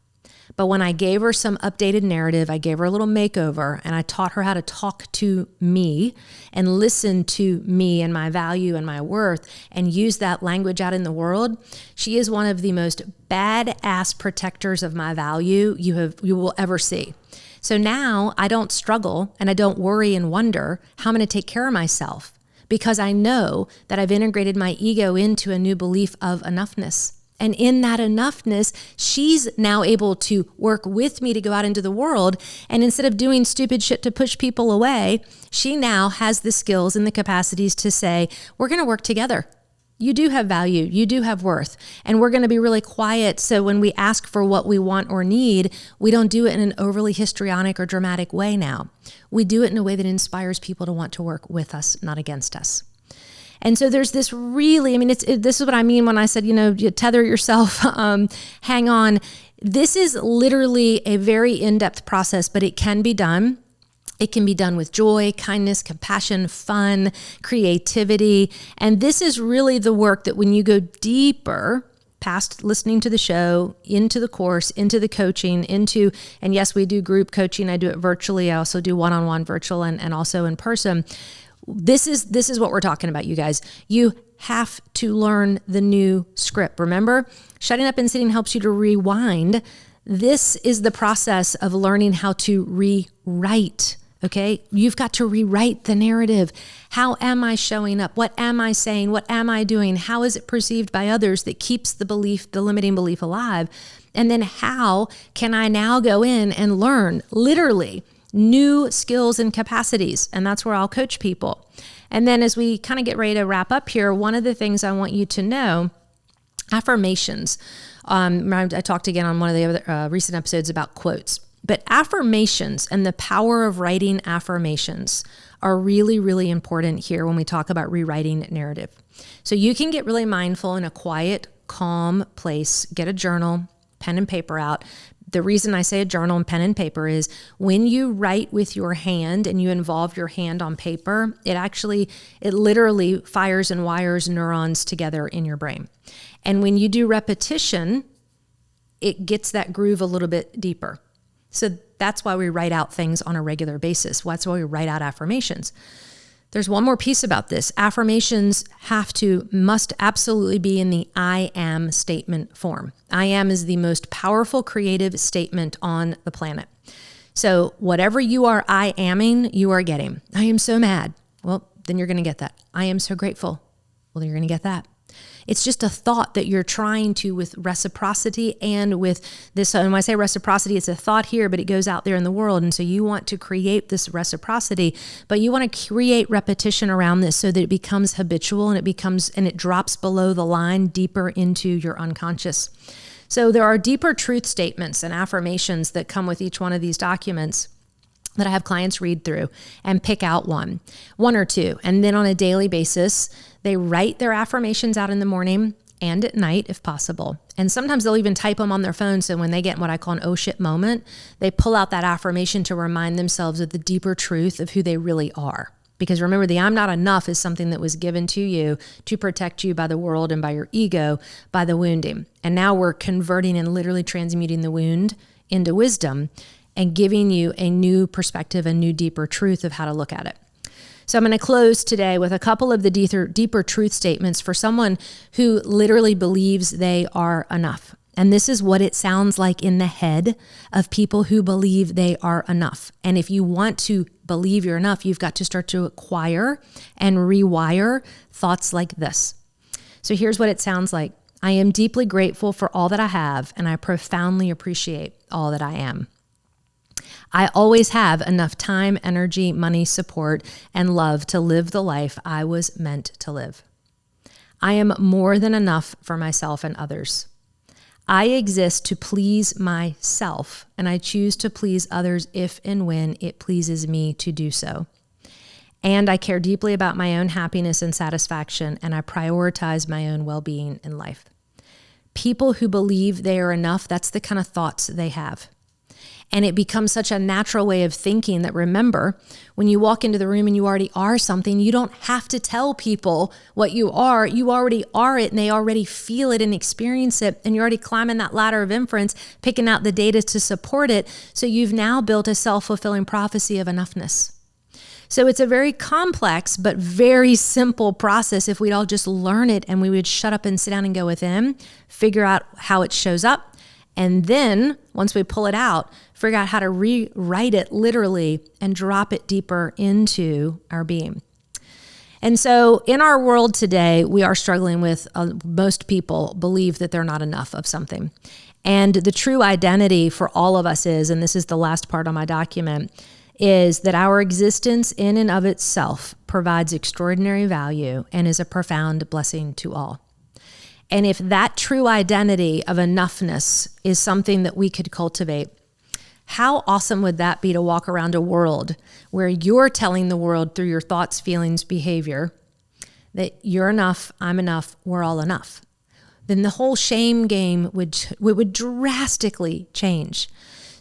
But when I gave her some updated narrative, I gave her a little makeover, and I taught her how to talk to me and listen to me and my value and my worth and use that language out in the world, she is one of the most badass protectors of my value you will ever see. So now I don't struggle and I don't worry and wonder how I'm going to take care of myself, because I know that I've integrated my ego into a new belief of enoughness. And in that enoughness, she's now able to work with me to go out into the world. And instead of doing stupid shit to push people away, she now has the skills and the capacities to say, we're going to work together. You do have value. You do have worth. And we're going to be really quiet. So when we ask for what we want or need, we don't do it in an overly histrionic or dramatic way now. We do it in a way that inspires people to want to work with us, not against us. And so there's this really, this is what I mean when I said, you tether yourself, hang on. This is literally a very in-depth process, but it can be done. It can be done with joy, kindness, compassion, fun, creativity. And this is really the work that when you go deeper, past listening to the show, into the course, into the coaching, and yes, we do group coaching. I do it virtually. I also do one-on-one virtual and also in person. This is what we're talking about, you guys. You have to learn the new script. Remember, shutting up and sitting helps you to rewind. This is the process of learning how to rewrite, okay? You've got to rewrite the narrative. How am I showing up? What am I saying? What am I doing? How is it perceived by others that keeps the limiting belief alive? And then how can I now go in and learn, literally, new skills and capacities? And that's where I'll coach people. And then as we kind of get ready to wrap up here, one of the things I want you to know, affirmations. I talked again on one of the other recent episodes about quotes, but affirmations and the power of writing affirmations are really, really important here when we talk about rewriting narrative. So you can get really mindful in a quiet, calm place, get a journal, pen and paper out. The reason I say a journal and pen and paper is when you write with your hand and you involve your hand on paper, it literally fires and wires neurons together in your brain. And when you do repetition, it gets that groove a little bit deeper. So that's why we write out things on a regular basis. That's why we write out affirmations. There's one more piece about this. Affirmations must absolutely be in the I am statement form. I am is the most powerful creative statement on the planet. So whatever you are I amming, you are getting. I am so mad. Well, then you're going to get that. I am so grateful. Well, then you're going to get that. It's just a thought that you're trying to with reciprocity and with this. And when I say reciprocity, it's a thought here, but it goes out there in the world. And so you want to create this reciprocity, but you want to create repetition around this so that it becomes habitual and it drops below the line deeper into your unconscious. So there are deeper truth statements and affirmations that come with each one of these documents that I have clients read through and pick out one or two. And then on a daily basis, they write their affirmations out in the morning and at night if possible. And sometimes they'll even type them on their phone. So when they get what I call an oh shit moment, they pull out that affirmation to remind themselves of the deeper truth of who they really are. Because remember, the I'm not enough is something that was given to you to protect you by the world and by your ego, by the wounding. And now we're converting and literally transmuting the wound into wisdom and giving you a new perspective, a new deeper truth of how to look at it. So I'm going to close today with a couple of the deeper truth statements for someone who literally believes they are enough. And this is what it sounds like in the head of people who believe they are enough. And if you want to believe you're enough, you've got to start to acquire and rewire thoughts like this. So here's what it sounds like. I am deeply grateful for all that I have, and I profoundly appreciate all that I am. I always have enough time, energy, money, support, and love to live the life I was meant to live. I am more than enough for myself and others. I exist to please myself, and I choose to please others if and when it pleases me to do so. And I care deeply about my own happiness and satisfaction, and I prioritize my own well-being in life. People who believe they are enough, that's the kind of thoughts they have. And it becomes such a natural way of thinking that, remember, when you walk into the room and you already are something, you don't have to tell people what you are. You already are it, and they already feel it and experience it. And you're already climbing that ladder of inference, picking out the data to support it. So you've now built a self-fulfilling prophecy of enoughness. So it's a very complex but very simple process if we'd all just learn it and we would shut up and sit down and go within, figure out how it shows up. And then once we pull it out, figure out how to rewrite it literally and drop it deeper into our being. And so in our world today, we are struggling with most people believe that they're not enough of something. And the true identity for all of us is, and this is the last part on my document, is that our existence in and of itself provides extraordinary value and is a profound blessing to all. And if that true identity of enoughness is something that we could cultivate, how awesome would that be to walk around a world where you're telling the world through your thoughts, feelings, behavior, that you're enough, I'm enough, we're all enough. Then the whole shame game would drastically change.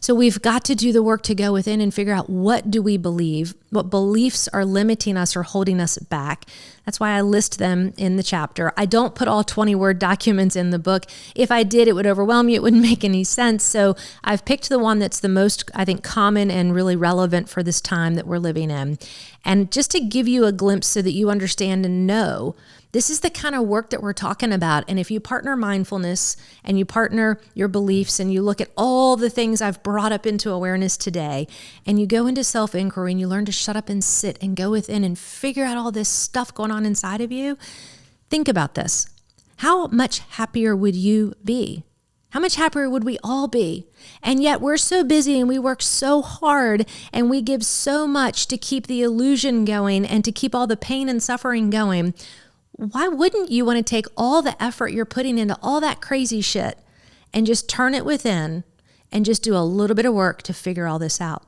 So we've got to do the work to go within and figure out, what do we believe? What beliefs are limiting us or holding us back? That's why I list them in the chapter. I don't put all 20-word documents in the book. If I did, it would overwhelm you. It wouldn't make any sense. So I've picked the one that's the most, I think, common and really relevant for this time that we're living in. And just to give you a glimpse so that you understand and know, this is the kind of work that we're talking about. And if you partner mindfulness and you partner your beliefs and you look at all the things I've brought up into awareness today, and you go into self-inquiry and you learn to shut up and sit and go within and figure out all this stuff going on inside of you, think about this. How much happier would you be? How much happier would we all be? And yet we're so busy and we work so hard and we give so much to keep the illusion going and to keep all the pain and suffering going. Why wouldn't you want to take all the effort you're putting into all that crazy shit and just turn it within and just do a little bit of work to figure all this out?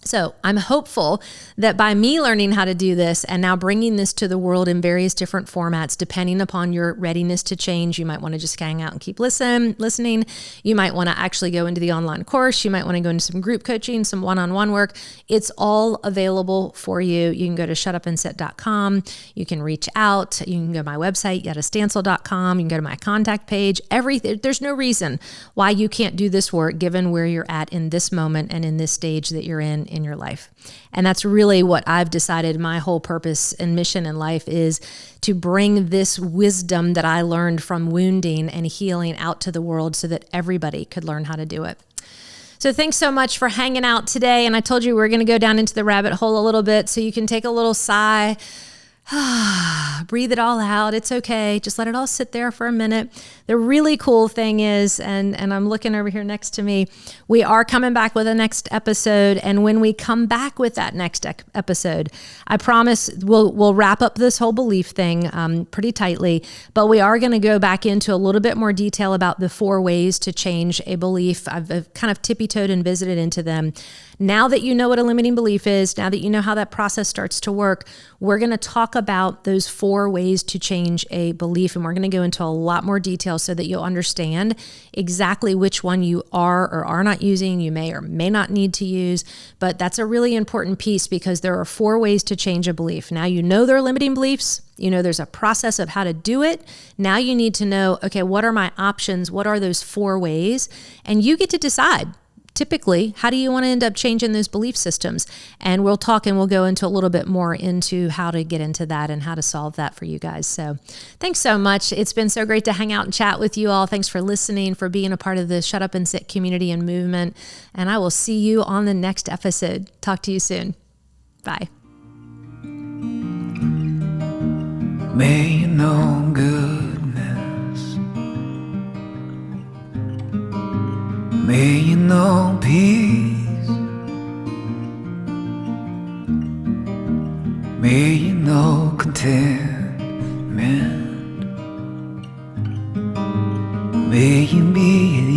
So I'm hopeful that by me learning how to do this and now bringing this to the world in various different formats, depending upon your readiness to change, you might want to just hang out and keep listening. You might want to actually go into the online course. You might want to go into some group coaching, some one-on-one work. It's all available for you. You can go to shutupandsit.com. You can reach out. You can go to my website, yeddasstansel.com. You can go to my contact page. There's no reason why you can't do this work given where you're at in this moment and in this stage that you're in your life. And that's really what I've decided my whole purpose and mission in life is, to bring this wisdom that I learned from wounding and healing out to the world so that everybody could learn how to do it. So thanks so much for hanging out today. And I told you we're going to go down into the rabbit hole a little bit, so you can take a little sigh. Breathe it all out. It's okay. Just let it all sit there for a minute. The really cool thing is, and I'm looking over here next to me, we are coming back with a next episode. And when we come back with that next episode, I promise we'll wrap up this whole belief thing pretty tightly, but we are going to go back into a little bit more detail about the 4 ways to change a belief. I've kind of tippy-toed and visited into them. Now that you know what a limiting belief is, now that you know how that process starts to work, we're going to talk talk about those 4 ways to change a belief, and we're going to go into a lot more detail so that you'll understand exactly which one you are or are not using, you may or may not need to use. But that's a really important piece because there are 4 ways to change a belief. Now you know there are limiting beliefs. You know there's a process of how to do it. Now you need to know, okay, what are my options? What are those 4 ways? And you get to decide. Typically, how do you want to end up changing those belief systems? And we'll talk and we'll go into a little bit more into how to get into that and how to solve that for you guys. So thanks so much. It's been so great to hang out and chat with you all. Thanks for listening, for being a part of the Shut Up and Sit community and movement. And I will see you on the next episode. Talk to you soon. Bye. May you know goodness. May you know peace. May you know contentment. May you be at